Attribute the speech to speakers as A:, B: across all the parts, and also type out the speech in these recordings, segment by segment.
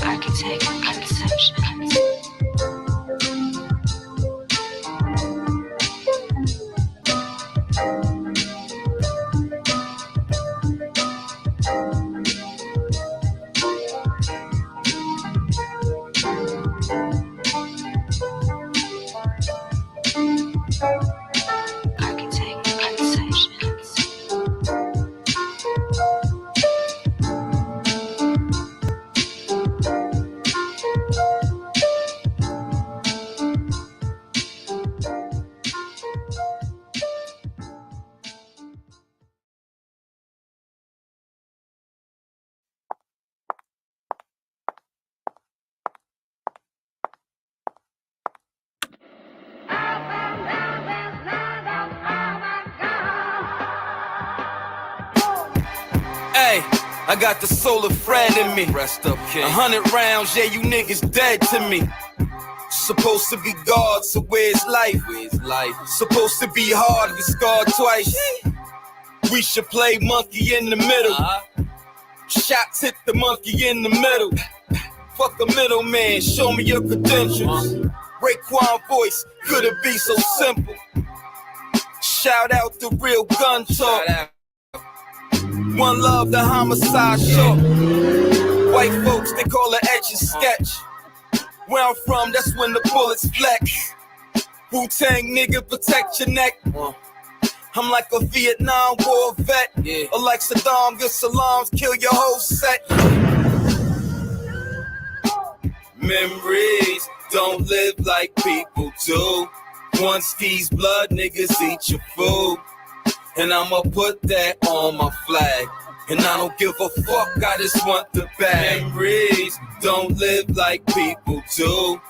A: Architect conceptions.
B: Hey, I got the soul of Fred in me.
C: Rest up, King.
B: 100 rounds, yeah, you niggas dead to me. Supposed to be God, so where's life? Supposed to be hard, get scarred twice. We should play monkey in the middle. Shots hit the monkey in the middle. Fuck a middleman, show me your credentials. Raekwon voice, could it be so simple? Shout out the real gun talk. One love, the homicide show. White folks, they call it etch and sketch. Where I'm from, that's when the bullets flex. Wu-Tang nigga, protect your neck. I'm like a Vietnam War vet. Or like Saddam, give salams, kill your whole set. Memories don't live like people do. Once these blood niggas eat your food. And I'ma put that on my flag. And I don't give a fuck, I just want the bag. Memories don't live like people do.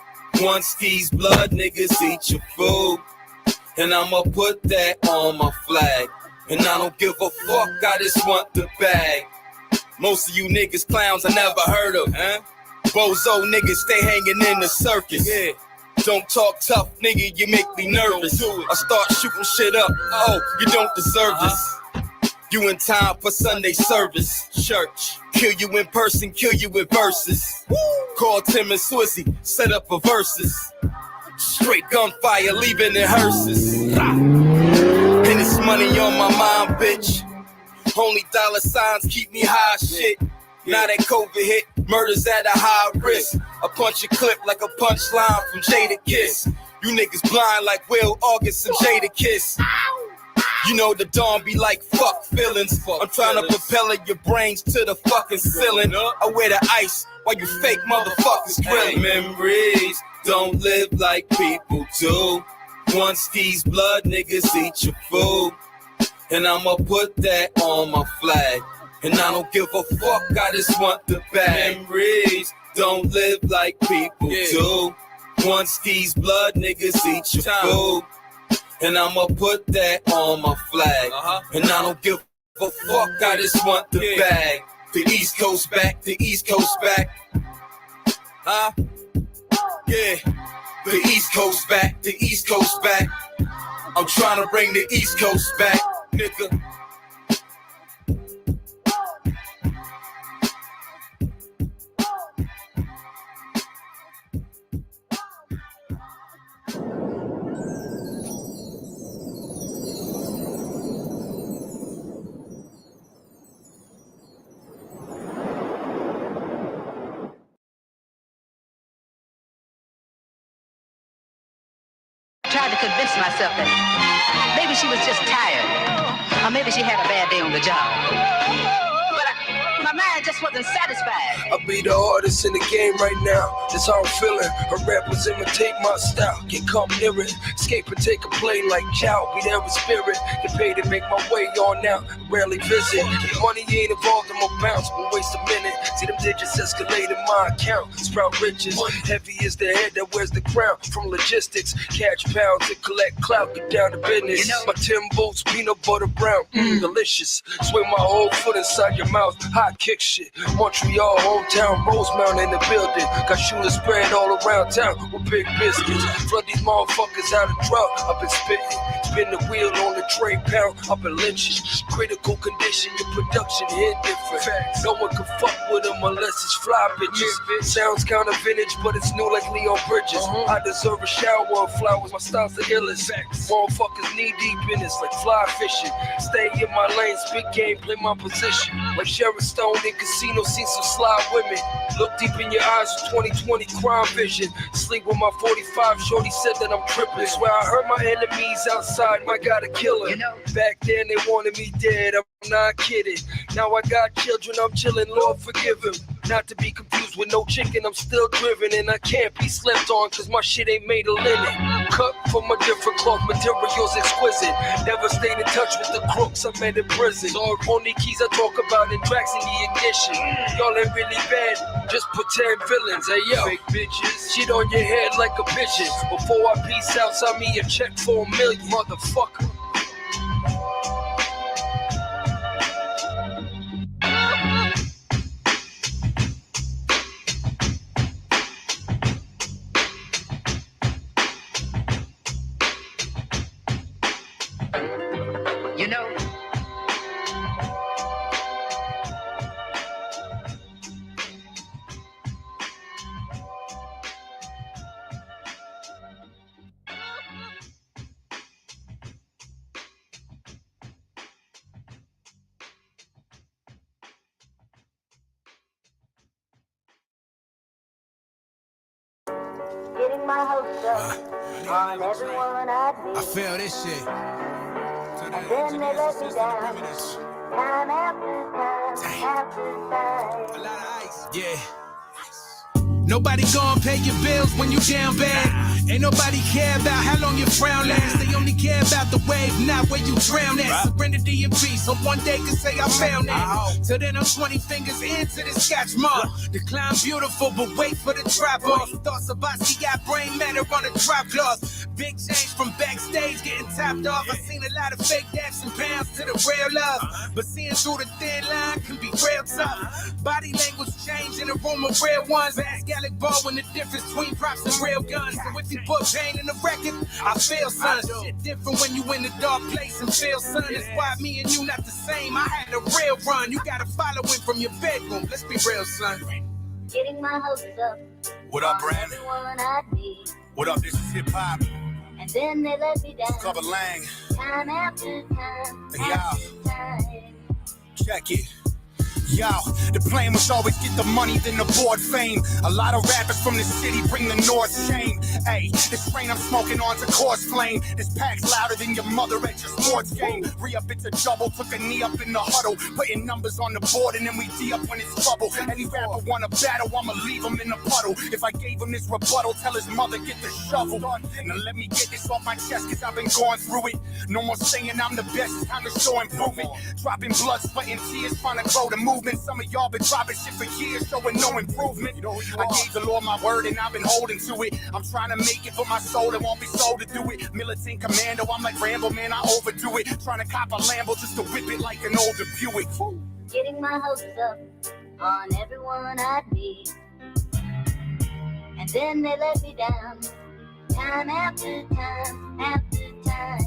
B: Once these blood niggas eat your food. And I'ma put that on my flag. And I don't give a fuck, I just want the bag. Most of you niggas clowns I never heard of, huh? Bozo niggas stay hanging in the circus. Don't talk tough, nigga, you make me nervous. I start shooting shit up, oh, you don't deserve this. You in time for Sunday service, church. Kill you in person, kill you with verses. Call Tim and Swizzy, set up a verses. Straight gunfire, leaving in hearses. And it's money on my mind, bitch. Only dollar signs keep me high, shit. Now that COVID hit, murder's at a high risk. I punch a clip like a punchline from Jada Kiss. You niggas blind like Will August and Jada Kiss. You know the dawn be like fuck feelings. I'm trying to propel your brains to the fucking ceiling. I wear the ice while you fake motherfuckers grilling. Memories don't live like people do. Once these blood niggas eat your food. And I'ma put that on my flag. And I don't give a fuck, I just want the bag. Memories don't live like people do. Once these blood niggas eat your food. And I'ma put that on my flag. And I don't give a fuck, I just want the bag. The East Coast back, the East Coast back. Yeah. The East Coast back, the East Coast back. I'm trying to bring the East Coast back, nigga.
A: Tried to convince myself that maybe she was just tired, or maybe she had a bad day on the job. But my mind just wasn't satisfied.
D: I be the hardest in the game right now. That's how I'm feeling. Her rappers imitate my style. Can come near it. Escape and take a plane like Chow. Be there with spirit. Get paid to make my way on now. Rarely visit. The money ain't involved in my bounce. Won't waste a minute. See them digits escalate in my account. Sprout riches. Heavy is the head that wears the crown. From logistics, catch pounds to collect clout. Get down to business. You know, my Tim boots, peanut butter brown. Delicious. Swing my whole foot inside your mouth. Hot kick shit. Montreal, hometown, Rosemount in the building. Got shooters spread all around town with big biscuits. Flood these motherfuckers out of drug. I've been spitting. Spin the wheel on the tray, pound up in lynching. Critical condition, your production hit different. No one can fuck with them unless it's fly bitches. Sounds kinda vintage, but it's new like Leon Bridges. I deserve a shower of flowers, my style's the illest. Motherfuckers knee deep in this like fly fishing. Stay in my lane, spit game, play my position. Like Sharon Stone in Casino, seen some sly women. Look deep in your eyes with 20/20 crime vision. Sleep with my 45, shorty said that I'm tripping. Swear I heard my enemies outside, I gotta kill her. Back then they wanted me dead, I'm not kidding. Now I got children, I'm chilling, Lord forgive him. Not to be confused with no chicken, I'm still driven. And I can't be slept on, cause my shit ain't made of linen. Cut from a different cloth, materials exquisite. Never stayed in touch with the crooks I met in prison. Only keys I talk about in tracks in the ignition. Y'all ain't really bad, just pretend villains. Hey yo, fake bitches, shit on your head like a pigeon. Before I peace out, sign me a check for $1 million, motherfucker.
A: You know,
C: getting my hopes up on everyone I meet.
E: I feel this shit.
C: And then they let me down. Time after time after time.
E: A lot of ice. Yeah. Nobody gon' pay your bills when you down bad. Ain't nobody care about how long your frown lasts. They only care about the wave, not where you drown at. Serenity and peace, so one day can say I found that. Till then I'm 20 fingers into the scotch mark. The climb beautiful, but wait for the drop off. Thoughts of icy got brain matter on the drop cloth. Big change from backstage getting topped off. I seen a lot of fake daps and pounds to the real love. But seeing through the thin line can be real tough. Body language change in a room of real ones. Gallic ball when the difference between props and real guns. So if you put pain in the record, I feel son. Shit different when you in the dark place and feel son. That's why me and you not the same. I had a real run. You gotta follow him from your bedroom. Let's be real, son.
C: Getting my hopes up.
E: What up,
C: on
E: Brandon?
C: everyone I meet.
E: What up? This is hip hop.
C: And then they let me down.
E: Cover Lang.
C: Time after time
E: Yeah.
C: after time.
E: Check it. Yo, the plan was always get the money, then the board fame. A lot of rappers from the city bring the north shame. Hey, this rain I'm smoking on's a course flame. This pack's louder than your mother at your sports game. Re-up, it's a double, took a knee up in the huddle. Putting numbers on the board and then we D-up when it's trouble. Any rapper wanna battle, I'ma leave him in the puddle. If I gave him this rebuttal, tell his mother get the shovel. Now let me get this off my chest, cause I've been going through it. No more saying I'm the best, it's time to show improvement. Dropping blood, sweat, and tears, trying to grow the movement. Some of y'all been dropping shit for years, showing no improvement. I gave the Lord my word and I've been holding to it. I'm trying to make it for my soul that won't be sold to do it. Militant commando, I'm like Rambo, man, I overdo it. Trying to cop a Lambo just to whip it like an older Buick.
C: Getting my hopes up on everyone I meet. And then they let me down. Time after time after time.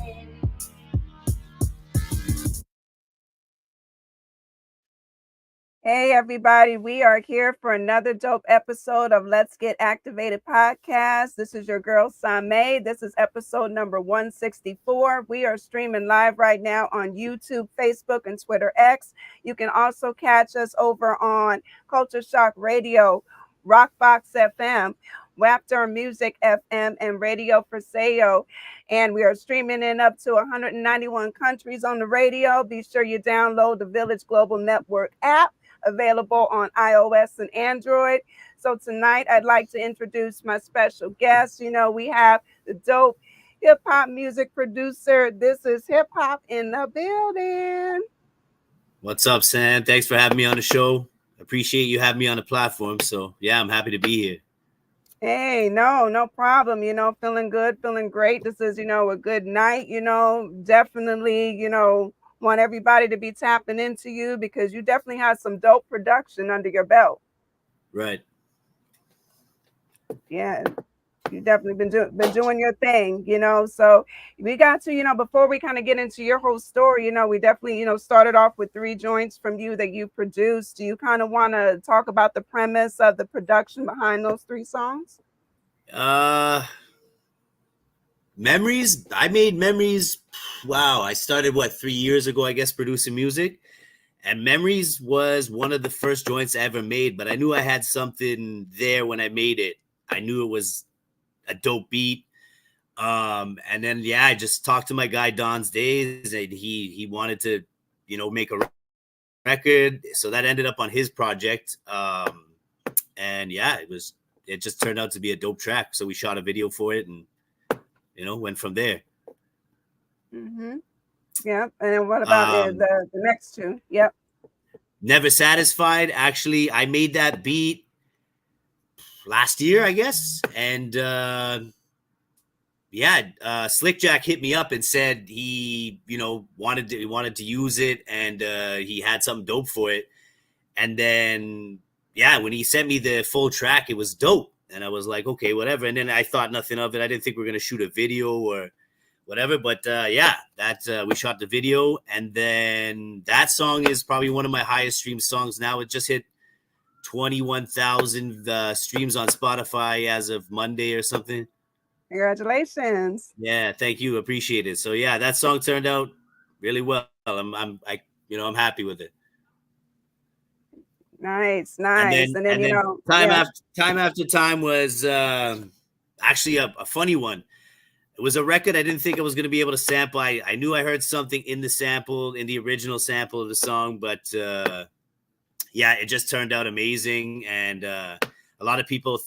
F: Hey everybody, we are here for another dope episode of Let's Get Activated podcast. This is your girl Samay. This is episode number 164. We are streaming live right now on YouTube, Facebook, and Twitter X. You can also catch us over on Culture Shock Radio, Rockbox FM, Wapter Music FM, and Radio for Sayo. And we are streaming in up to 191 countries on the radio. Be sure you download the Village Global Network app, available on iOS and Android. So tonight I'd like to introduce my special guest. You know, we have the dope hip hop music producer. This is Hip Hop in the building.
G: What's up, Sam? Thanks for having me on the show. Appreciate you having me on the platform. So yeah, I'm happy to be here.
F: Hey, no problem. You know, feeling good, feeling great. This is, a good night, definitely, want everybody to be tapping into you because you definitely have some dope production under your belt.
G: Right.
F: Yeah. You've definitely been doing your thing, So we got to, before we kind of get into your whole story, we definitely, started off with 3 joints from you that you produced. Do you kind of want to talk about the premise of the production behind those 3 songs?
G: Memories. I made Memories. Wow, I started 3 years ago, I guess, producing music. And Memories was one of the first joints I ever made, but I knew I had something there when I made it. I knew it was a dope beat. And then I just talked to my guy Don's Days, and he wanted to, make a record. So that ended up on his project. And it just turned out to be a dope track. So we shot a video for it and went from there.
F: Mm-hmm. Yep. And then what about the next 2? Yep.
G: Never Satisfied. Actually, I made that beat last year, I guess. And Slick Jack hit me up and said he, wanted to use it, and he had something dope for it. And then, when he sent me the full track, it was dope. And I was like, okay, whatever. And then I thought nothing of it. I didn't think we were going to shoot a video or whatever. But we shot the video. And then that song is probably one of my highest streamed songs now. It just hit 21,000 streams on Spotify as of Monday or something.
F: Congratulations.
G: Yeah, thank you. Appreciate it. So that song turned out really well. I'm happy with it.
F: Nice.
G: And then time after time was actually a funny one. It was a record I didn't think I was going to be able to sample. I knew I heard something in the original sample of the song, but it just turned out amazing. And a lot of people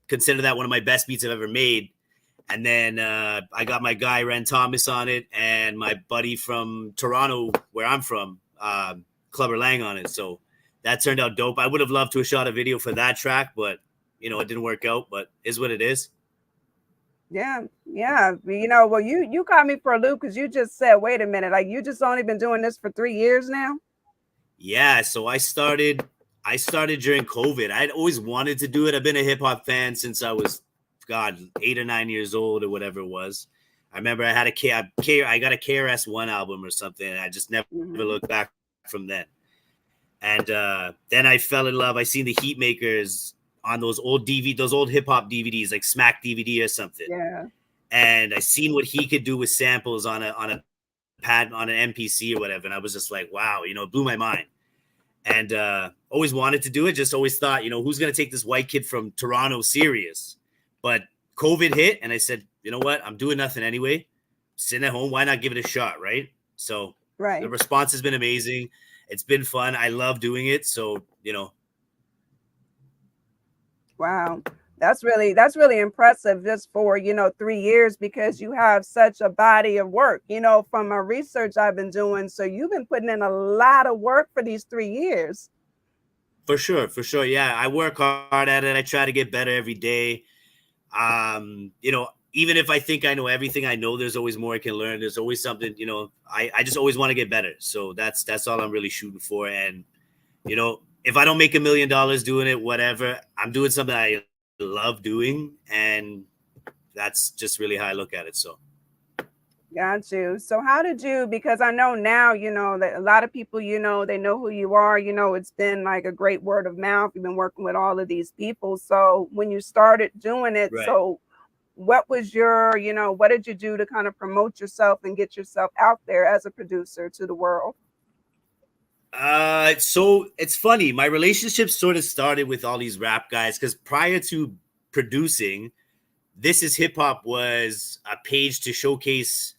G: consider that one of my best beats I've ever made. And then I got my guy Ren Thomas on it, and my buddy from Toronto, where I'm from, Clubber Lang on it. So that turned out dope. I would have loved to have shot a video for that track, but it didn't work out. But is what it is.
F: Yeah. Well, you caught me for a loop because you just said, wait a minute, like you just only been doing this for 3 years now.
G: Yeah. So I started during COVID. I'd always wanted to do it. I've been a hip hop fan since I was 8 or 9 years old or whatever it was. I remember I had I got a KRS-One album or something, and I just never looked back from then. And then I fell in love. I seen the Heatmakers on those old hip hop DVDs, like Smack DVD or something.
F: Yeah.
G: And I seen what he could do with samples on a pad, on an MPC or whatever. And I was just like, wow, it blew my mind. And always wanted to do it. Just always thought, who's going to take this white kid from Toronto serious? But COVID hit, and I said, you know what? I'm doing nothing anyway. Sitting at home. Why not give it a shot, right? So the response has been amazing. It's been fun. I love doing it. So,
F: Wow. That's really impressive just for, 3 years, because you have such a body of work, from my research I've been doing. So you've been putting in a lot of work for these 3 years.
G: For sure. Yeah. I work hard at it. I try to get better every day. Even if I think I know everything, I know there's always more I can learn. There's always something, I just always want to get better. So that's all I'm really shooting for. And, if I don't make $1 million doing it, whatever, I'm doing something I love doing. And that's just really how I look at it. So.
F: Got you. So how did you, because I know now, that a lot of people, they know who you are, it's been like a great word of mouth. You've been working with all of these people. So when you started doing it, So what was your, what did you do to kind of promote yourself and get yourself out there as a producer to the world?
G: So it's funny. My relationship sort of started with all these rap guys, because prior to producing, ThisIsHipHopp was a page to showcase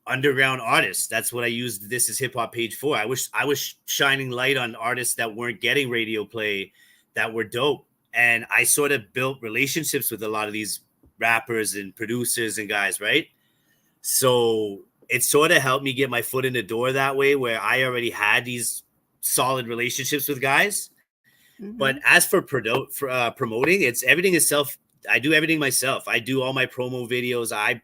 G: underground artists. That's what I used ThisIsHipHopp page for. I was shining light on artists that weren't getting radio play, that were dope. And I sort of built relationships with a lot of these rappers and producers and guys, right? So it sort of helped me get my foot in the door that way, where I already had these solid relationships with guys. But as for promoting, everything is I do everything myself. I do all my promo videos. I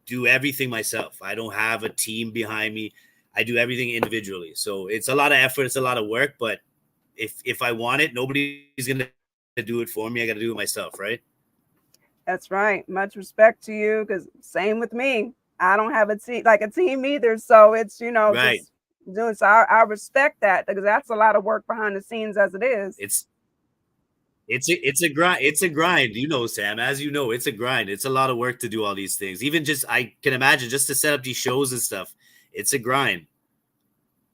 G: do everything myself. I don't have a team behind me. I do everything individually. So it's a lot of effort. It's a lot of work. But if I want it, nobody's going to do it for me. I got to do it myself, right?
F: That's right. Much respect to you, because same with me. I don't have a team either. So it's,
G: Right.
F: just doing so I respect that, because that's a lot of work behind the scenes as it is.
G: It's a grind. It's a grind, Sam. As you know, it's a grind. It's a lot of work to do all these things. Even just I can imagine just to set up these shows and stuff. It's a grind.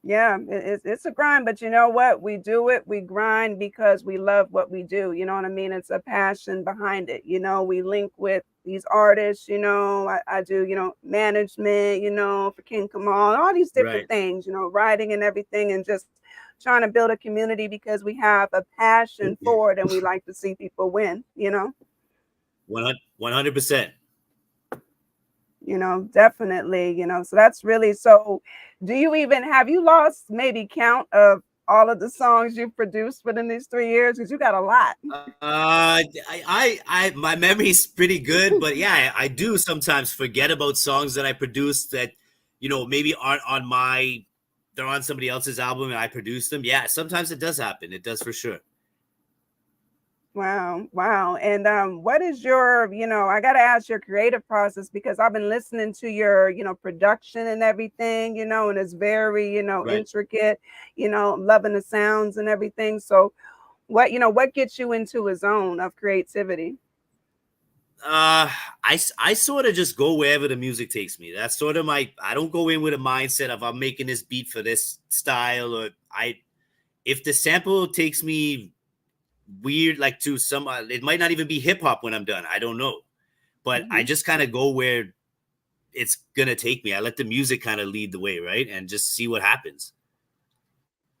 F: Yeah, it's a grind, but you know what? We do it. We grind because we love what we do. You know what I mean? It's a passion behind it. We link with these artists. I do, management, for King Kamal, all these different
G: Right.
F: things, writing and everything, and just trying to build a community because we have a passion for it and we like to see people win,
G: 100%.
F: Definitely, so that's really, so have you lost maybe count of all of the songs you've produced within these 3 years? Because you got a lot.
G: My memory's pretty good, but yeah, I do sometimes forget about songs that I produced that, maybe aren't they're on somebody else's album and I produced them. Yeah, sometimes it does happen. It does for sure.
F: Wow. And what is your, I got to ask your creative process, because I've been listening to your, production and everything, and it's very,
G: Right.
F: intricate, loving the sounds and everything. So what gets you into a zone of creativity?
G: I sort of just go wherever the music takes me. That's sort of I don't go in with a mindset of I'm making this beat for this style, or if the sample takes me weird, like to some, it might not even be hip hop when I'm done. I don't know, but I just kind of go where it's gonna take me. I let the music kind of lead the way, right, and just see what happens.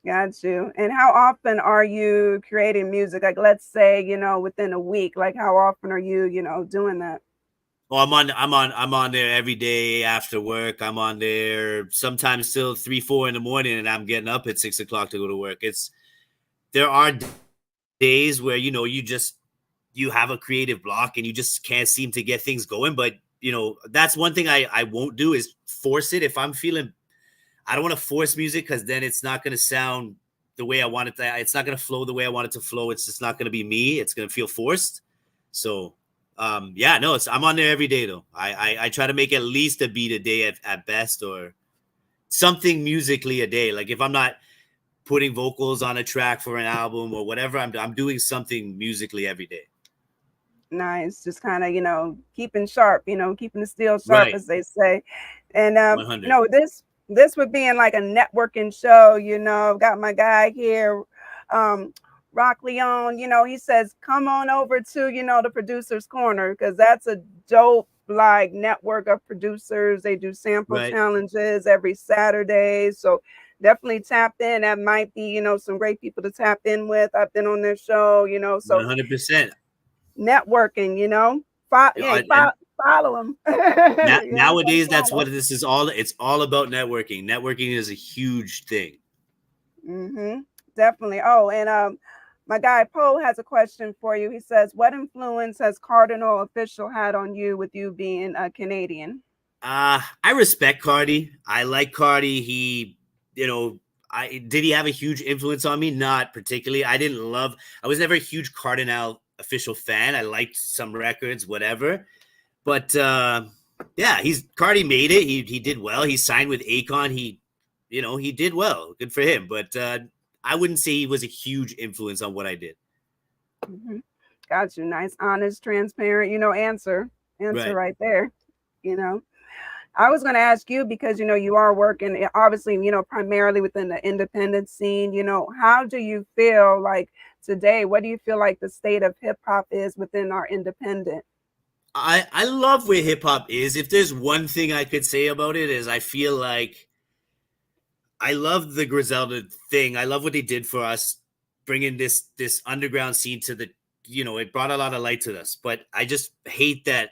F: Got you. And how often are you creating music? Like, let's say, within a week. Like, how often are you, doing that?
G: Well, I'm on there every day after work. I'm on there sometimes till 3-4 in the morning, and I'm getting up at 6 o'clock to go to work. There are days where you have a creative block and you just can't seem to get things going. But that's one thing I won't do is force it. If I'm feeling, I don't want to force music, because then it's not going to sound the way I want it to. It's not going to flow the way I want it to flow. It's just not going to be me. It's going to feel forced. So yeah, no, I'm on there every day though. I try to make at least a beat a day at best, or something musically a day. Like if I'm not putting vocals on a track for an album or whatever, I'm doing something musically every day.
F: Nice. Just kind of, keeping sharp, keeping the steel sharp,
G: Right.
F: as they say. And
G: 100.
F: This would be in like a networking show, got my guy here, Rock Leon, he says, come on over to, the producer's corner, because that's a dope like network of producers. They do sample
G: Right.
F: challenges every Saturday. So definitely tap in. That might be, some great people to tap in with. I've been on their show, so
G: 100%.
F: networking, follow them.
G: Nowadays, that's what this is all. It's all about networking. Networking is a huge thing.
F: Definitely. Oh, and my guy Poe has a question for you. He says, what influence has Cardinal Official had on you, with you being a Canadian?
G: I respect Cardi. I like Cardi. He, did he have a huge influence on me? Not particularly. I was never a huge Cardinal Official fan. I liked some records, whatever. But yeah, Cardi made it. He did well. He signed with Akon. He did well. Good for him. But I wouldn't say he was a huge influence on what I did.
F: Got you. Nice, honest, transparent, answer right there. I was going to ask you, because, you are working, obviously, primarily within the independent scene. How do you feel like today? What do you feel like the state of hip hop is within our independent?
G: I love where hip hop is. If there's one thing I could say about it, is I feel like I love the Griselda thing. I love what they did for us, bringing this underground scene to the, it brought a lot of light to us. But I just hate that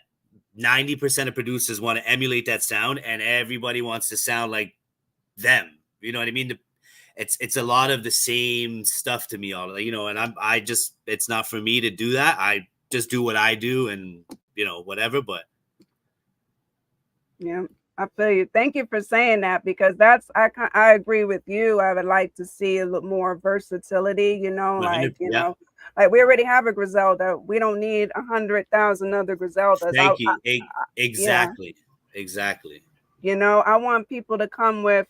G: 90% of producers want to emulate that sound, and everybody wants to sound like them. You know what I mean? It's a lot of the same stuff to me, all and it's not for me to do that. I just do what I do, and whatever. But
F: yeah, I feel you. Thank you for saying that, because I agree with you. I would like to see a little more versatility,
G: Yeah.
F: like we already have a Griselda. We don't need 100,000 other Griseldas.
G: Thank you.
F: Yeah,
G: Exactly. Exactly.
F: I want people to come with,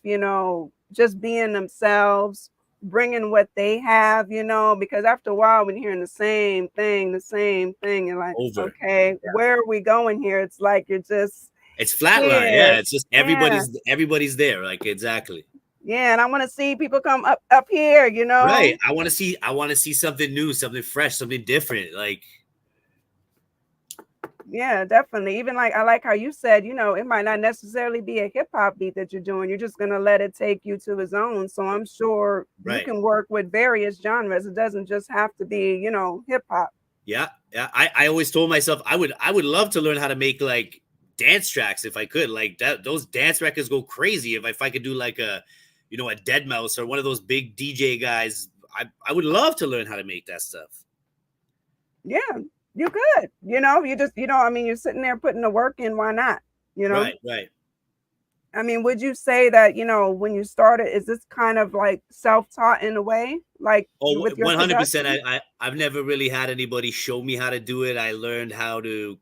F: just being themselves, bringing what they have, because after a while, when you're hearing the same thing, you're like,
G: Over.
F: okay, where are we going here? It's like you're just
G: It's flatline. Yeah.
F: here.
G: It's just
F: Yeah.
G: everybody's there. Like, exactly.
F: Yeah, and I want to see people come up here,
G: Right. I want to see something new, something fresh, something different. Like,
F: Yeah, definitely. Even like I like how you said, it might not necessarily be a hip hop beat that you're doing. You're just gonna let it take you to its own. So I'm sure you
G: right.
F: can work with various genres. It doesn't just have to be, hip hop.
G: Yeah. Yeah. I always told myself I would love to learn how to make like dance tracks if I could. Like that, those dance records go crazy. If I could do like a Dead Mouse or one of those big DJ guys, I would love to learn how to make that stuff.
F: Yeah, you could. You just, I mean, you're sitting there putting the work in. Why not?
G: Right.
F: I mean, would you say that, when you started, is this kind of like self-taught in a way? Like with your
G: 100%. I've never really had anybody show me how to do it. I learned how to,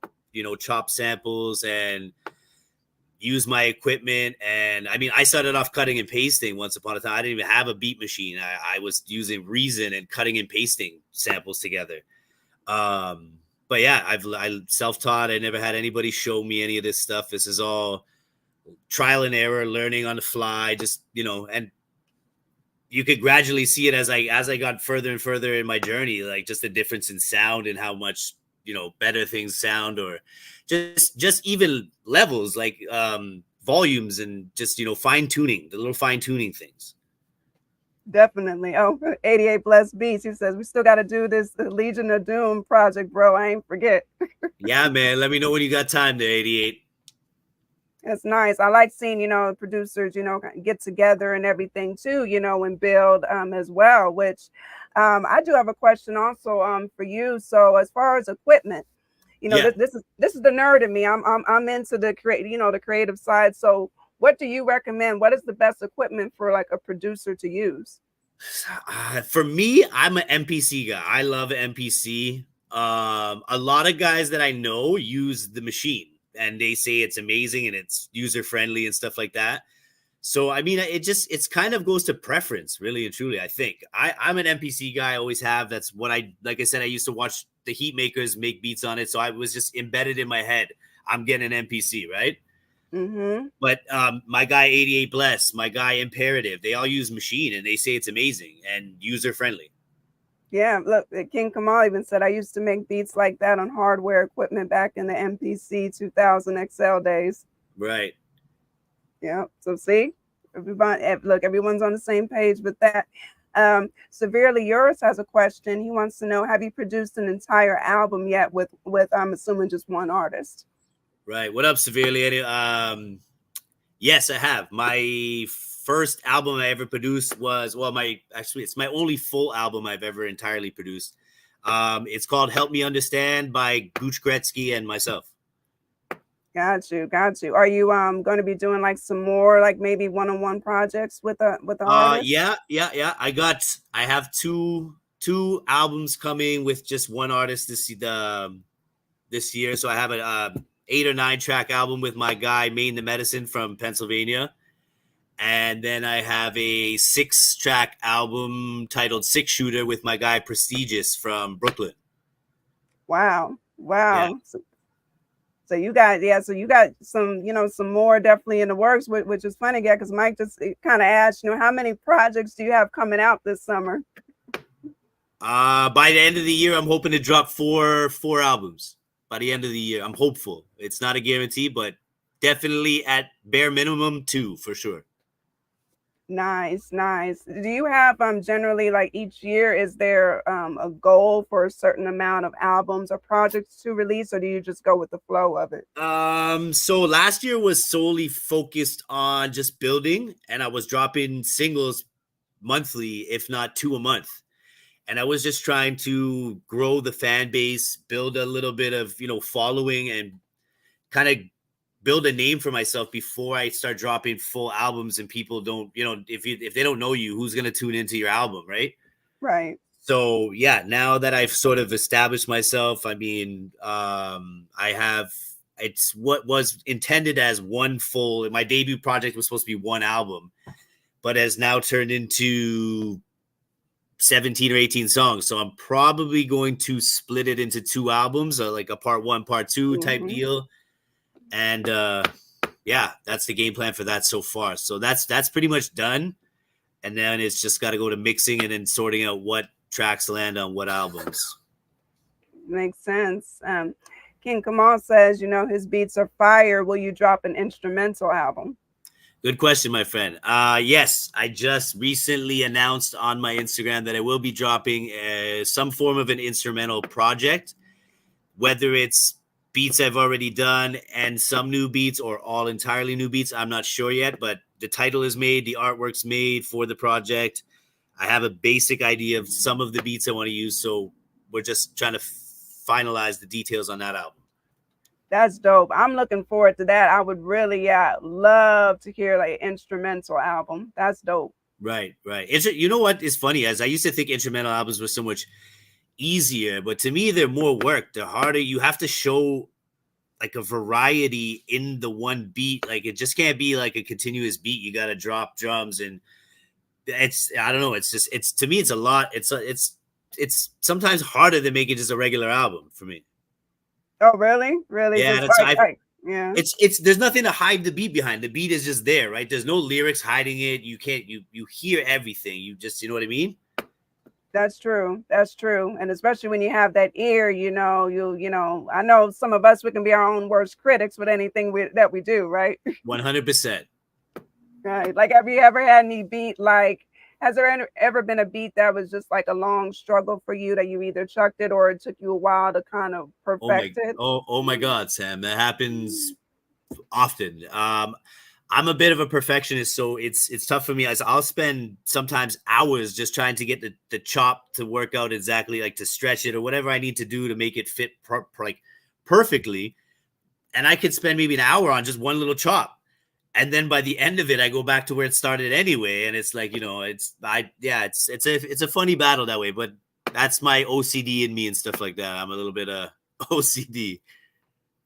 G: chop samples and use my equipment. And I mean, I started off cutting and pasting once upon a time. I didn't even have a beat machine. I was using Reason and cutting and pasting samples together. But yeah, I self-taught. I never had anybody show me any of this stuff. This is all trial and error, learning on the fly, just, and you could gradually see it as I got further and further in my journey, like just the difference in sound and how much, better things sound, or just even levels, like volumes, and just, fine tuning, the little fine tuning things.
F: Definitely. Oh, 88 Blessed Beats. He says, we still got to do this Legion of Doom project, bro. I ain't forget.
G: Yeah, man. Let me know when you got time there, 88.
F: That's nice. I like seeing, producers, get together and everything too, and build as well, which I do have a question also for you. So as far as equipment, this is the nerd in me. I'm into the the creative side. So what do you recommend? What is the best equipment for like a producer to use?
G: For me, I'm an MPC guy. I love MPC. A lot of guys that I know use the machine, and they say it's amazing and it's user friendly and stuff like that. So, I mean, it's kind of goes to preference, really and truly. I think I'm an MPC guy. I always have. That's what like I said, I used to watch the Heat Makers make beats on it. So I was just embedded in my head. I'm getting an MPC, right?
F: Mm-hmm.
G: But my guy 88 Bless, my guy Imperative, they all use machine and they say it's amazing and user friendly.
F: Yeah, look, King Kamal even said, I used to make beats like that on hardware equipment back in the MPC 2000 XL days.
G: Right.
F: Yeah. So see, everyone's on the same page with that. Severely Yours has a question. He wants to know, have you produced an entire album yet with I'm assuming just one artist?
G: Right. What up, Severely? Yes, I have. My first album I ever produced was, it's my only full album I've ever entirely produced. It's called Help Me Understand by Gooch Gretzky and myself.
F: Got you. Are you going to be doing like some more, like maybe one-on-one projects with the artist?
G: Yeah. I have two albums coming with just one artist this year. So I have a 8 or 9 track album with my guy Maine the Medicine from Pennsylvania. And then I have a 6 track album titled 6 Shooter with my guy Prestigious from Brooklyn.
F: Wow.
G: Yeah.
F: So you got some, some more definitely in the works, which is funny, yeah, because Mike just kind of asked, how many projects do you have coming out this summer?
G: By the end of the year, I'm hoping to drop four albums. By the end of the year, I'm hopeful. It's not a guarantee, but definitely at bare minimum 2 for sure.
F: Nice. Do you have generally, like, each year, is there a goal for a certain amount of albums or projects to release, or do you just go with the flow of it?
G: So last year was solely focused on just building, and I was dropping singles monthly, if not 2 a month. And I was just trying to grow the fan base, build a little bit of, following, and kind of build a name for myself before I start dropping full albums, and people don't, if they don't know you, who's gonna tune into your album, right?
F: Right.
G: So yeah, now that I've sort of established myself, I mean, it's what was intended as one full. My debut project was supposed to be one album, but has now turned into 17 or 18 songs. So I'm probably going to split it into 2 albums, like a part 1, part 2 type deal. And yeah, that's the game plan for that so far. So that's pretty much done. And then it's just got to go to mixing and then sorting out what tracks land on what albums.
F: Makes sense. King Kamal says, his beats are fire. Will you drop an instrumental album?
G: Good question, my friend. Yes, I just recently announced on my Instagram that I will be dropping some form of an instrumental project, whether it's beats I've already done and some new beats or all entirely new beats. I'm not sure yet, but the title is made, the artwork's made for the project. I have a basic idea of some of the beats I want to use, so we're just trying to finalize the details on that album.
F: That's dope. I'm looking forward to that. I would really love to hear like an instrumental album. That's dope.
G: Right. You know what is funny? As I used to think instrumental albums were so much easier, but to me they're more work. They're harder. You have to show like a variety in the one beat. Like it just can't be like a continuous beat. You got to drop drums, and I don't know. It's to me it's a lot. It's sometimes harder than making just a regular album for me.
F: Oh, really? Really?
G: Yeah,
F: yeah.
G: It's there's nothing to hide the beat behind. The beat is just there, right? There's no lyrics hiding it. You can't you hear everything. You know what I mean?
F: That's true. That's true. And especially when you have that ear, I know some of us, we can be our own worst critics with anything that we do, right?
G: 100%.
F: Right. Like, have you ever had any beat, like, has there ever been a beat that was just like a long struggle for you that you either chucked it or it took you a while to kind of perfect it?
G: Oh my God, Sam. That happens often. I'm a bit of a perfectionist, so it's tough for me. I'll spend sometimes hours just trying to get the chop to work out exactly, like to stretch it or whatever I need to do to make it fit perfectly. And I could spend maybe an hour on just one little chop. And then by the end of it, I go back to where it started anyway. And it's like, it's a funny battle that way, but that's my OCD in me and stuff like that. I'm a little bit OCD.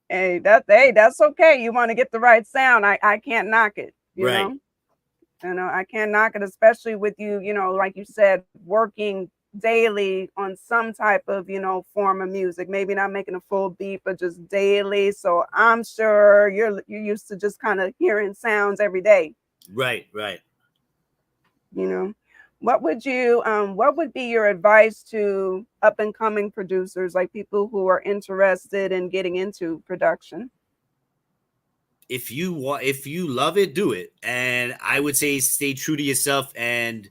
F: Hey, that's okay. You want to get the right sound. I can't knock it. You know, I can't knock it, especially with you, like you said, working daily on some type of, form of music, maybe not making a full beat, but just daily. So I'm sure you're used to just kind of hearing sounds every day.
G: Right.
F: What would be your advice to up and coming producers, like people who are interested in getting into production?
G: If you love it, do it. And I would say stay true to yourself and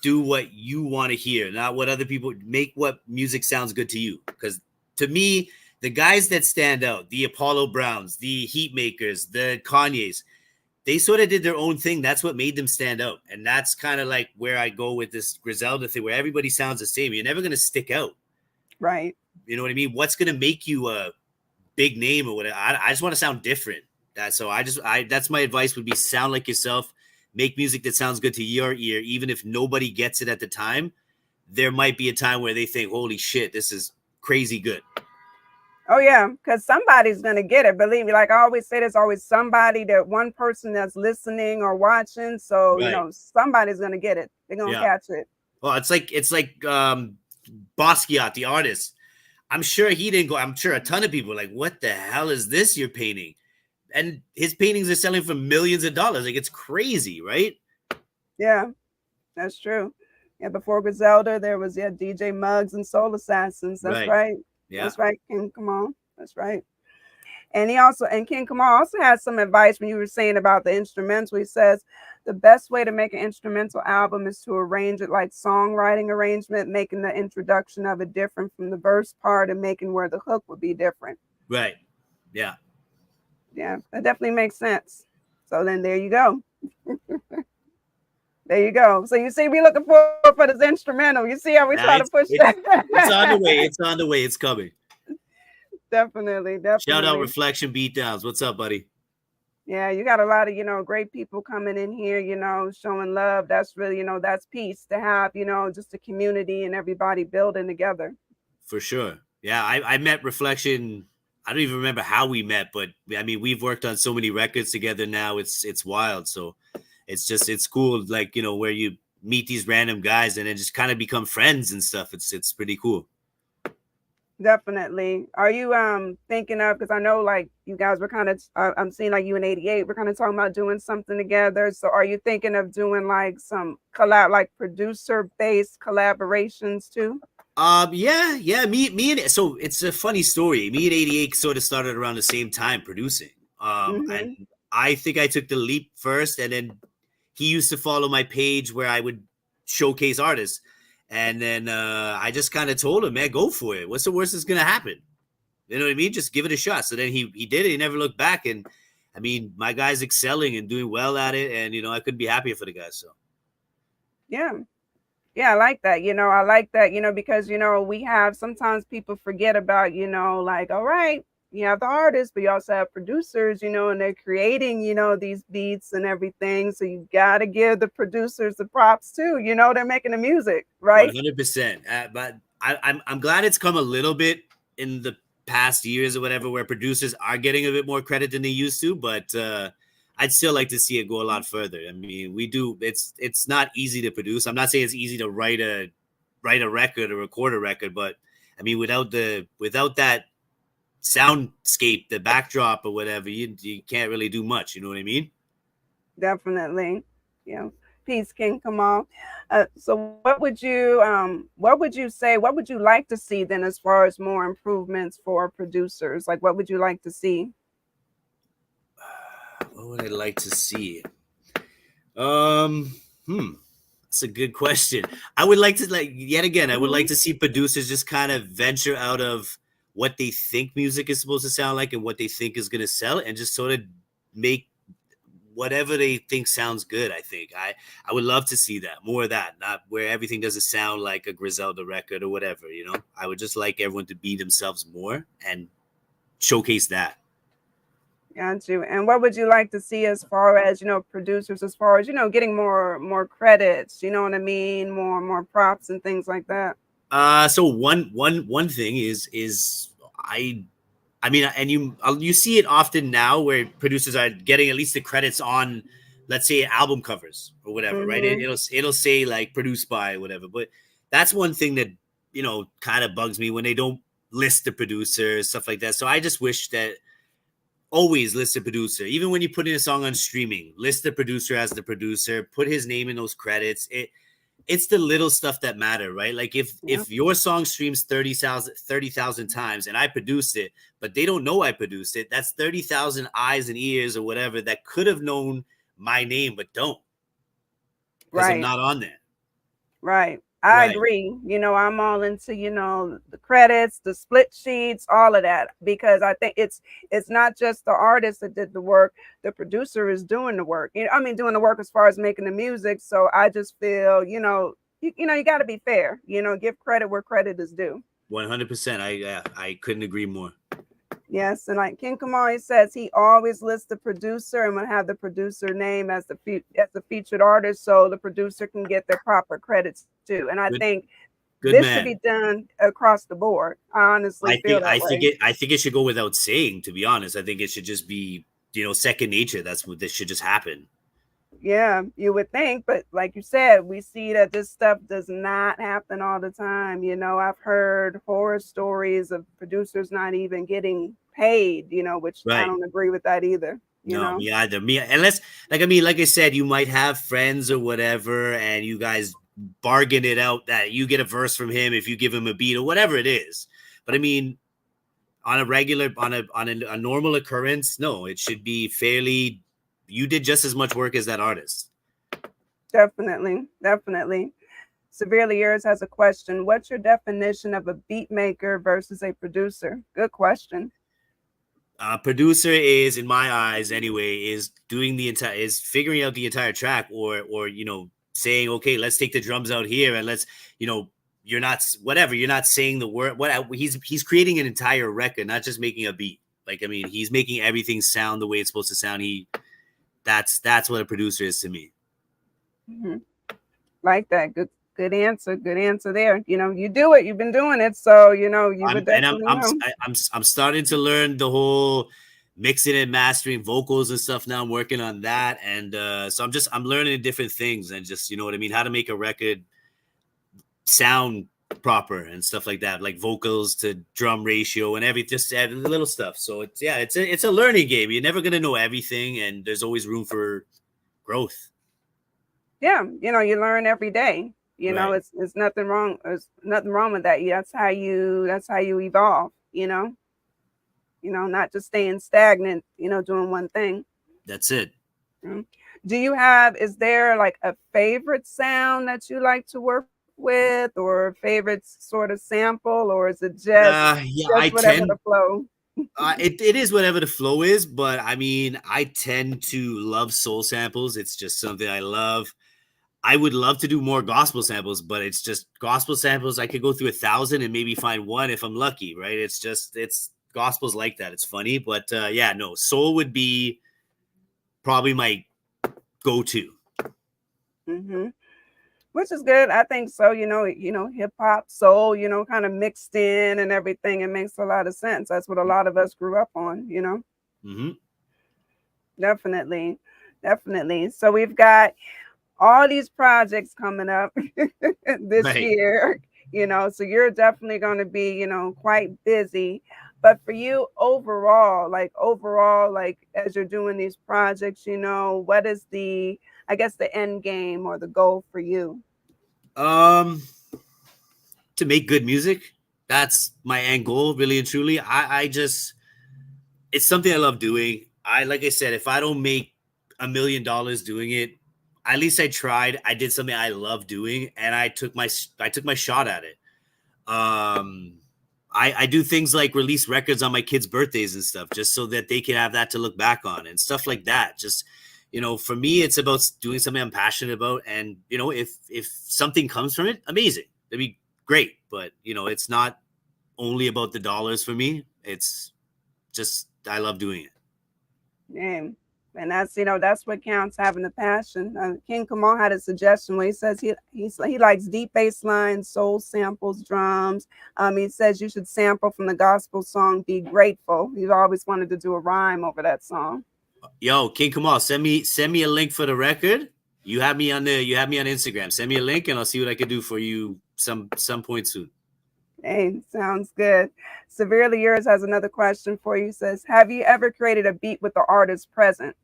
G: do what you want to hear, not what other people make. What music sounds good to you. Because to me, the guys that stand out, the Apollo Browns, the Heatmakers, the Kanyes, they sort of did their own thing. That's what made them stand out. And that's kind of like where I go with this Griselda thing, where everybody sounds the same. You're never going to stick out.
F: Right.
G: You know what I mean? What's going to make you a big name or whatever? I just want to sound different. That's my advice would be sound like yourself. Make music that sounds good to your ear. Even if nobody gets it at the time, there might be a time where they think, holy shit, this is crazy good.
F: Oh, yeah, because somebody's going to get it. Believe me, like I always say, there's always somebody, that one person that's listening or watching. So,
G: right.
F: Somebody's going to get it. They're going to catch it.
G: Well, it's like Basquiat, the artist. I'm sure he didn't go. I'm sure a ton of people are like, what the hell is this you're painting? And his paintings are selling for millions of dollars. Like, it's crazy, right?
F: Yeah, that's true. Yeah, before Griselda, there was DJ Muggs and Soul Assassins. That's right. Yeah. That's right, King Kamal. That's right. And King Kamal also has some advice when you were saying about the instrumental. He says the best way to make an instrumental album is to arrange it like songwriting arrangement, making the introduction of it different from the verse part and making where the hook would be different.
G: Right. Yeah.
F: Yeah, that definitely makes sense. So then there you go. There you go. So you see, we're looking for this instrumental. You see how we try to push that?
G: It's on the way. It's on the way. It's coming.
F: Definitely.
G: Shout out Reflection Beatdowns. What's up, buddy?
F: Yeah, you got a lot of, great people coming in here, showing love. That's really, that's peace to have, just a community and everybody building together.
G: For sure. Yeah, I met Reflection. I don't even remember how we met, but I mean, we've worked on so many records together now. It's wild. So it's cool, like, where you meet these random guys and then just kind of become friends and stuff. It's pretty cool.
F: Definitely. Are you thinking of, because I know like you guys were kind of I'm seeing like you and 88 we're kind of talking about doing something together. So are you thinking of doing like some like producer based collaborations too?
G: Yeah. Me and so it's a funny story. Me and 88 sort of started around the same time producing. And I think I took the leap first, and then he used to follow my page where I would showcase artists. And then I just kind of told him, man, go for it. What's the worst that's going to happen? You know what I mean? Just give it a shot. So then he did it. He never looked back. And I mean, my guy's excelling and doing well at it. And, I couldn't be happier for the guy. So.
F: Yeah. Yeah, I like that. I like that, because, we have sometimes people forget about, like, all right, you have the artists, but you also have producers, and they're creating, these beats and everything. So you got to give the producers the props too. They're making the music, right?
G: 100%. But I'm glad it's come a little bit in the past years or whatever, where producers are getting a bit more credit than they used to. But I'd still like to see it go a lot further. I mean, it's not easy to produce. I'm not saying it's easy to write a record or record a record, but I mean, without that soundscape, the backdrop or whatever, you can't really do much. You know what I mean?
F: Definitely. Yeah. Peace, King Kamal. So what would you say, what would you like to see then as far as more improvements for producers? Like, what would you like to see?
G: What would I like to see? That's a good question. I would like to, yet again, I would like to see producers just kind of venture out of what they think music is supposed to sound like and what they think is going to sell, and just sort of make whatever they think sounds good. I think I would love to see that, more of that, not where everything doesn't sound like a Griselda record or whatever, I would just like everyone to be themselves more and showcase that.
F: Got you. And what would you like to see as far as, producers, as far as, getting more credits, you know what I mean? More props and things like that.
G: So one thing is I mean, and you see it often now where producers are getting at least the credits on, let's say, album covers or whatever, right? It'll say like produced by whatever. But that's one thing that, kind of bugs me when they don't list the producer, stuff like that. So I just wish that always list the producer. Even when you put in a song on streaming, list the producer as the producer, put his name in those credits. It's the little stuff that matter, right? Like if your song streams 30,000 times and I produced it, but they don't know I produced it, that's 30,000 eyes and ears or whatever that could have known my name, but don't. Because I'm not on there.
F: Right. I agree. I'm all into, the credits, the split sheets, all of that, because I think it's not just the artist that did the work. The producer is doing the work. Doing the work as far as making the music. So I just feel, you got to be fair, give credit where credit is due.
G: 100%. I couldn't agree more.
F: Yes, and like King Kamari says, he always lists the producer and will have the producer name as the featured artist, so the producer can get their proper credits too. And I think this should be done across the board. I honestly feel that way.
G: I think it should go without saying. To be honest, I think it should just be second nature. That's what this should just happen.
F: Yeah, you would think, but like you said, we see that this stuff does not happen all the time. I've heard horror stories of producers not even getting paid, which I don't agree with that either.
G: Me either. Unless, like I said, you might have friends or whatever, and you guys bargain it out that you get a verse from him if you give him a beat or whatever it is. But I mean, on a normal occurrence, no, it should be fairly. You did just as much work as that artist.
F: Definitely. Severely Yours has a question. What's your definition of a beat maker versus a producer? Good question.
G: Producer is, in my eyes anyway, is figuring out the entire track, or saying, okay, let's take the drums out here and let's, you're not whatever, you're not saying the word. He's creating an entire record, not just making a beat. Like, I mean, he's making everything sound the way it's supposed to sound. That's what a producer is to me.
F: Mm-hmm. Like that. Good answer. Good answer there. You know, you do it. You've been doing it, so you know you would definitely know.
G: I'm starting to learn the whole mixing and mastering vocals and stuff now. I'm working on that, and so I'm learning different things and just, you know what I mean, how to make a record sound proper and stuff like that, like vocals to drum ratio and just the little stuff. So it's a learning game. You're never gonna know everything, and there's always room for growth.
F: Yeah, you know, you learn every day. You know,
G: Right.
F: it's nothing wrong. There's nothing wrong with that. That's how you evolve. You know, not just staying stagnant. You know, doing one thing.
G: That's it.
F: Is there like a favorite sound that you like to work with, or a favorite sort of sample, or is it just whatever the flow?
G: It is whatever the flow is, but I mean, I tend to love soul samples. It's just something I love. I would love to do more gospel samples, but it's just gospel samples. I could go through 1,000 and maybe find one if I'm lucky, right? It's gospel's like that. It's funny, but no, soul would be probably my go-to.
F: Mm-hmm. Which is good. I think so. You know, hip hop, soul, you know, kind of mixed in and everything. It makes a lot of sense. That's what a lot of us grew up on, you know.
G: Mm-hmm.
F: Definitely. So we've got all these projects coming up this year, you know, so you're definitely going to be, you know, quite busy. But for you overall, like as you're doing these projects, you know, what is the end game or the goal for you?
G: To make good music. That's my end goal, really and truly. It's something I love doing. Like I said, if I don't make $1 million doing it, at least I tried. I did something I love doing, and I took my shot at it. I do things like release records on my kids' birthdays and stuff, just so that they can have that to look back on and stuff like that. Just, you know, for me, it's about doing something I'm passionate about, and you know, if something comes from it, amazing, that'd be great. But you know, it's not only about the dollars for me. It's just I love doing it.
F: Yeah. And that's, you know, that's what counts, having the passion. King Kamal had a suggestion where he says he likes deep bass lines, soul samples, drums. He says you should sample from the gospel song "Be Grateful." He's always wanted to do a rhyme over that song.
G: Yo, King Kamal, send me a link for the record. You have me on Instagram. Send me a link, and I'll see what I can do for you some point soon.
F: Hey, sounds good. Severely Yours has another question for you. He says, have you ever created a beat with the artist present?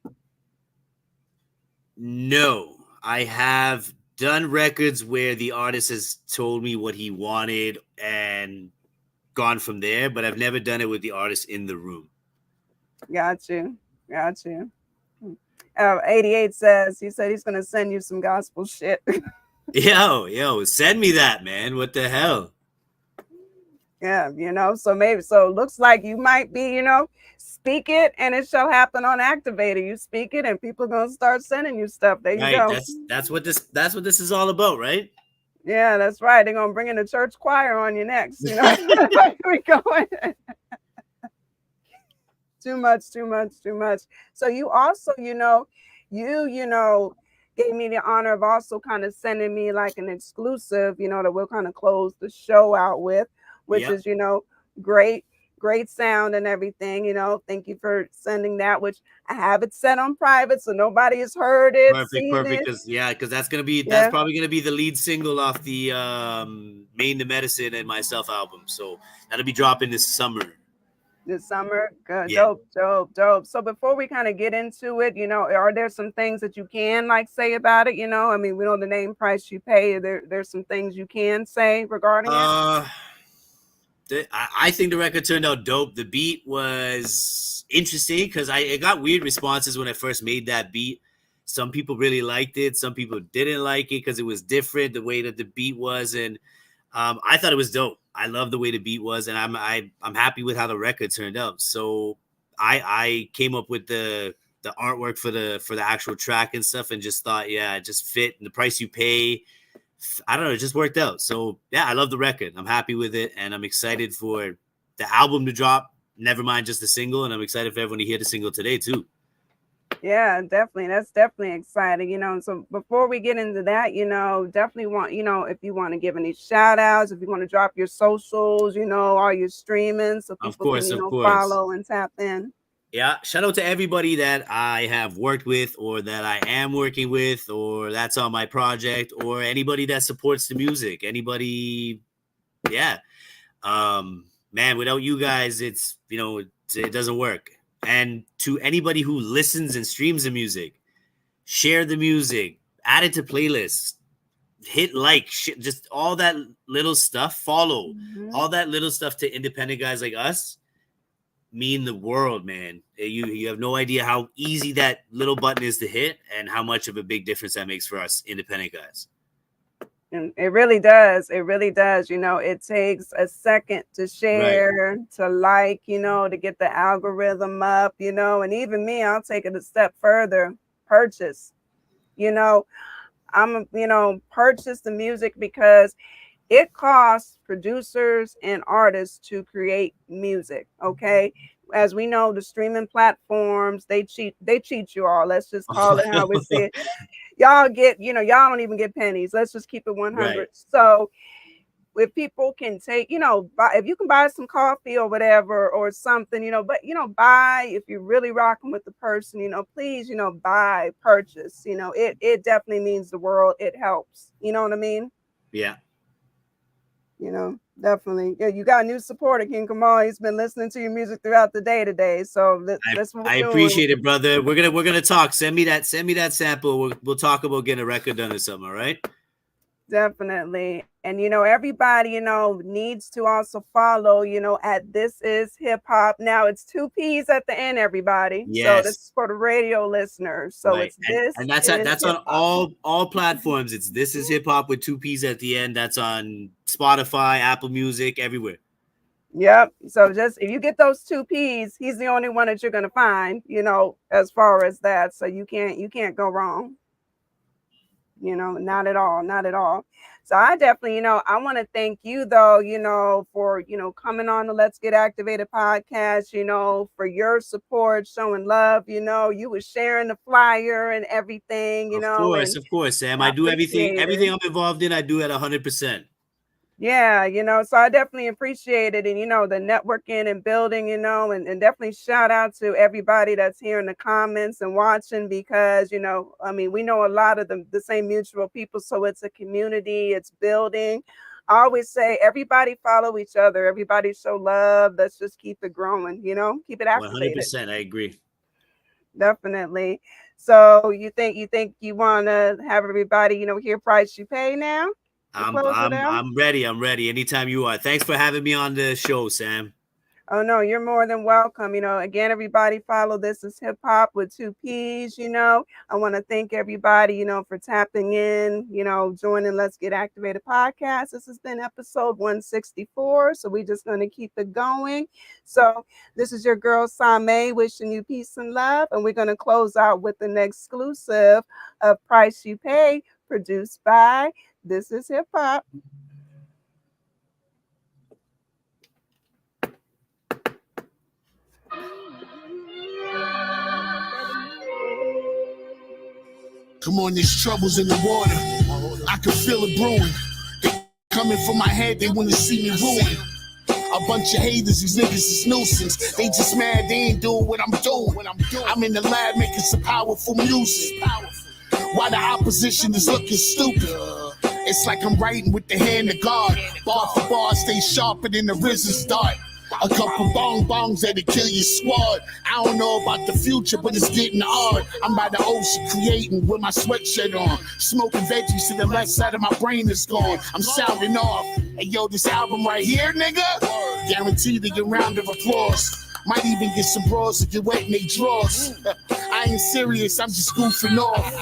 G: No, I have done records where the artist has told me what he wanted and gone from there, but I've never done it with the artist in the room.
F: Got you. 88 says, he said he's going to send you some gospel shit.
G: Yo, send me that, man. What the hell?
F: Yeah, you know, so it looks like you might be, you know, speak it and it shall happen on Activated. You speak it and people are going to start sending you stuff. There you go.
G: That's what this is all about, right?
F: Yeah, that's right. They're going to bring in the church choir on you next, you know. We going. Too much. So you also, you know, gave me the honor of also kind of sending me like an exclusive, you know, that we'll kind of close the show out with, which is, you know, great sound and everything, you know. Thank you for sending that, which I have it set on private so nobody has heard it.
G: Perfect. Because that's probably gonna be the lead single off the Main to Medicine and Myself album. So that'll be dropping this summer.
F: Good. Yeah. Dope. So before we kind of get into it, you know, are there some things that you can like say about it? You know, I mean, we know the name price you pay. There's some things you can say regarding it.
G: I think the record turned out dope. The beat was interesting because it got weird responses when I first made that beat. Some people really liked it. Some people didn't like it because it was different, the way that the beat was. And I thought it was dope. I love the way the beat was, and I'm happy with how the record turned out. So I came up with the artwork for the actual track and stuff, and just thought, yeah, it just fit. And the price you pay I don't know, it just worked out. So yeah, I love the record. I'm happy with it, and I'm excited for the album to drop. Never mind just the single, and I'm excited for everyone to hear the single today too.
F: Yeah, definitely. That's definitely exciting, So before we get into that, definitely want, if you want to give any shout outs, if you want to drop your socials, all your streaming so people can, follow and tap in.
G: Yeah, shout out to everybody that I have worked with or that I am working with or that's on my project or anybody that supports the music. Anybody, yeah. Man, without you guys, it's, it doesn't work. And to anybody who listens and streams the music, share the music, add it to playlists, hit like, just all that little stuff, follow, all that little stuff to independent guys like us mean the world, man. You have no idea how easy that little button is to hit and how much of a big difference that makes for us independent guys.
F: And it really does. It really does. It takes a second to share, to like, to get the algorithm up, and even me, I'll take it a step further. Purchase, purchase the music because it costs producers and artists to create music. Okay. As we know, the streaming platforms, they cheat you all. Let's just call it how we see it. Y'all get, y'all don't even get pennies. Let's just keep it 100. Right. So if people can take, if you can buy some coffee or whatever or something, but, buy, if you're really rocking with the person, please, buy, purchase, it definitely means the world. It helps. You know what I mean?
G: Yeah.
F: Definitely. Yeah, you got a new supporter, King Kamal. He's been listening to your music throughout the day today. So that's what
G: I appreciate it, brother. We're gonna talk. Send me that sample. We'll talk about getting a record done or something. All right.
F: Definitely. And everybody needs to also follow at This Is Hip Hop. Now it's 2 P's at the end, everybody.
G: Yes.
F: So this is for the radio listeners. So
G: right. That's on all platforms. It's This Is Hip Hop with 2 P's at the end. That's on Spotify, Apple Music, everywhere.
F: Yep. So just if you get those 2 P's, he's the only one that you're gonna find, as far as that. So you can't go wrong. Not at all. So I definitely, I want to thank you though, for, coming on the Let's Get Activated podcast, for your support, showing love, you were sharing the flyer and everything,
G: Of course, Sam. I do everything I'm involved in. I do at 100%.
F: Yeah, so I definitely appreciate it. And, the networking and building, and definitely shout out to everybody that's here in the comments and watching because, we know a lot of the same mutual people. So it's a community, it's building. I always say everybody follow each other. Everybody show love. Let's just keep it growing, keep it activated.
G: 100%. I agree.
F: Definitely. So you think you want to have everybody, hear Price You Pay now?
G: I'm ready. I'm ready. Anytime you are. Thanks for having me on the show, Sam.
F: Oh, no, you're more than welcome. Again, everybody follow This Is Hip Hop with 2 P's. I want to thank everybody, for tapping in, joining Let's Get Activated podcast. This has been episode 164. So we're just going to keep it going. So this is your girl, Same, wishing you peace and love. And we're going to close out with an exclusive of Price You Pay, produced by This Is Hip Hop.
H: Come on, there's troubles in the water. I can feel it brewing. They coming for my head, they want to see me ruin. A bunch of haters, these niggas is nuisance. They just mad they ain't doing what I'm doing. I'm in the lab making some powerful music. While the opposition is looking stupid. It's like I'm writing with the hand of God. Bar for bar, stay sharper than the RZA's dart. A couple bongs that'll kill your squad. I don't know about the future, but it's getting hard. I'm by the ocean creating with my sweatshirt on. Smoking veggies to the left side of my brain is gone. I'm sounding off. Hey, yo, this album right here, nigga, guaranteed to get a round of applause. Might even get some bras to get wet in they drawers. I ain't serious, I'm just goofing off.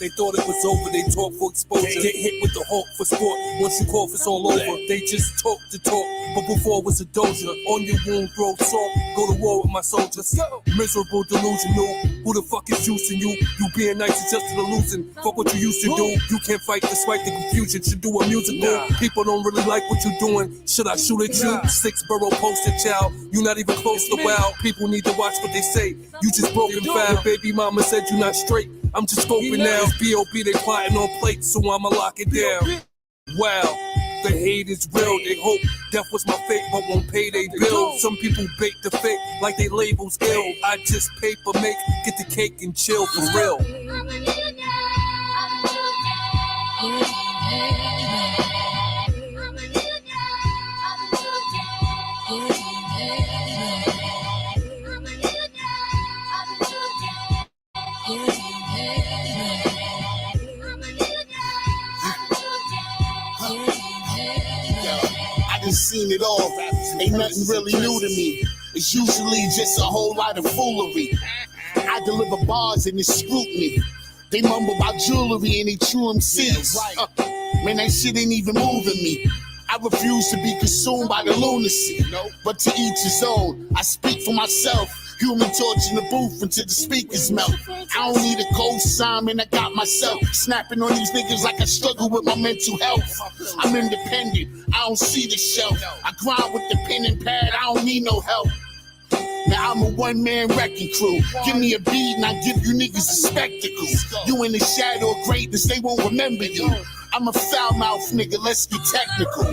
I: They thought it was over, they talk for exposure. Get hit with the hawk for sport. Once you cough, it's all over. They just talk to talk, but before it was a doja. On your wound, throw salt, go to war with my soldiers. Miserable, delusional, who the fuck is juicing you? You being nice is just an illusion. Fuck what you used to do. You can't fight despite the confusion. Should do a musical. People don't really like what you're doing. Should I shoot at you? 6 borough posted child. You not even close to wow. People need to watch what they say. You just broken foul. Baby mama said you not straight. I'm just scoping now. B.O.B. they plotting on plates, so I'ma lock it down. Wow. The hate is real. They hope death was my fate, but won't pay they bills. Some people bake the fake like they labels ill. I just paper make, get the cake and chill for real.
H: Seen it all, ain't nothing really new to me. It's usually just a whole lot of foolery. I deliver bars and it's scrutiny. They mumble about jewelry and they true MCs. Man, that shit ain't even moving me. I refuse to be consumed by the lunacy. But to each his own, I speak for myself. Human torch in the booth until the speakers melt. I don't need a co-sign, man, I got myself. Snapping on these niggas like I struggle with my mental health. I'm independent, I don't see the shelf. I grind with the pen and pad, I don't need no help. Now I'm a one-man wrecking crew. Give me a beat and I give you niggas a spectacle. You in the shadow of greatness, they won't remember you. I'm a foul-mouthed nigga, let's get technical.